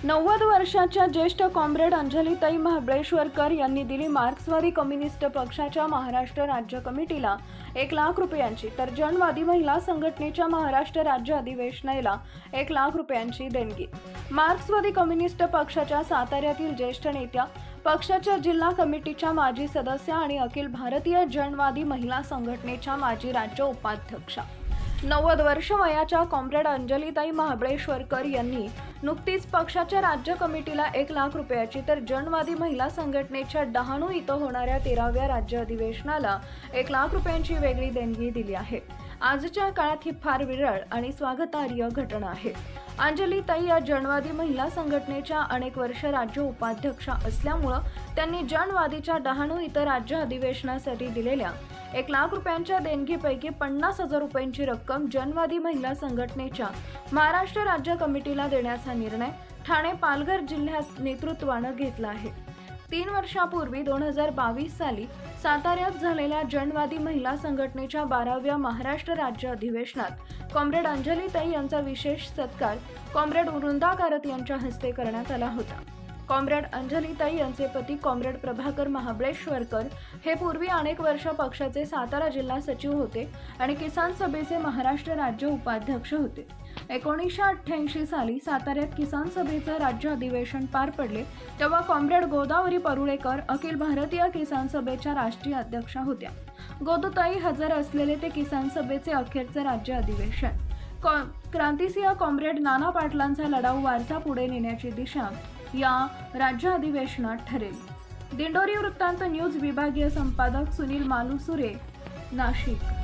90 वर्षाच्या ज्येष्ठ कॉम्रेड अंजलीताई महाबळेश्वरकर यांनी दिली मार्क्सवादी कम्युनिस्ट पक्षाच्या महाराष्ट्र राज्य कमिटीला 1 लाख रुपयांची, तर जनवादी महिला संघटनेच्या महाराष्ट्र राज्य अधिवेशनाला 1 लाख रुपयांची देणगी। मार्क्सवादी कम्युनिस्ट पक्षाच्या साताऱ्यातील ज्येष्ठ नेत्या, पक्षाच्या जिल्हा कमिटीच्या माजी सदस्य आणि अखिल भारतीय जनवादी महिला संघटनेच्या माजी राज्य उपाध्यक्षा 90 वर्ष वयाच्या कॉम्रेड अंजलीताई महाबळेश्वरकर यांनी नुकतीच पक्षाच्या राज्य कमिटीला 1 लाख रुपयाची, तर जनवादी महिला संघटनेच्या डहाणू इथं होणाऱ्या 13व्या राज्य अधिवेशनाला 1 लाख रुपयांची वेगळी देणगी दिली आहे। आजच्या काळात ही फार विरळ आणि स्वागतार्ह घटना आहे। अंजलीताई या जनवादी महिला संघटनेच्या अनेक वर्ष राज्य उपाध्यक्षा असल्यामुळे त्यांनी जनवादीच्या डहाणू इथं राज्य अधिवेशनासाठी दिलेल्या 1 लाख रुपयांच्या देणगीपैकी 50,000 रुपयांची रक्कम जनवादी महिला संघटनेच्या महाराष्ट्र राज्य कमिटीला देण्याचा निर्णय ठाणे पालघर जिल्ह्यात नेतृत्वाने घेतला आहे। 3 वर्षापूर्वी 2022 साली साताऱ्यात झालेल्या जनवादी महिला संघटनेच्या 12व्या महाराष्ट्र राज्य अधिवेशनात कॉम्रेड अंजलीताई यांचा विशेष सत्कार कॉम्रेड वृंदा कारत यांच्या हस्ते करण्यात आला होता। कॉम्रेड अंजलीताई यांचे पती कॉम्रेड प्रभाकर महाबळेश्वरकर हे पूर्वी अनेक वर्ष पक्षाचे सातारा जिल्हा सचिव होते आणि किसान सभेचे महाराष्ट्र राज्य उपाध्यक्ष होते। 1988 साली साताऱ्यात किसान सभेचे राज्य अधिवेशन पार पडले तेव्हा कॉम्रेड गोदावरी परुळेकर अखिल भारतीय किसान सभेच्या राष्ट्रीय अध्यक्षा होत्या। गोदूताई हजर असलेले ते किसान सभेचे अखेरचे राज्य अधिवेशन क्रांतिसिंह कॉम्रेड नाना पाटलांचा लढाऊ वारसा पुढे नेण्याची दिशा या राज्य अधिवेशनात ठरेल। दिंडोरी वृत्तांत न्यूज विभागीय संपादक सुनील मालुसुरे, नाशिक।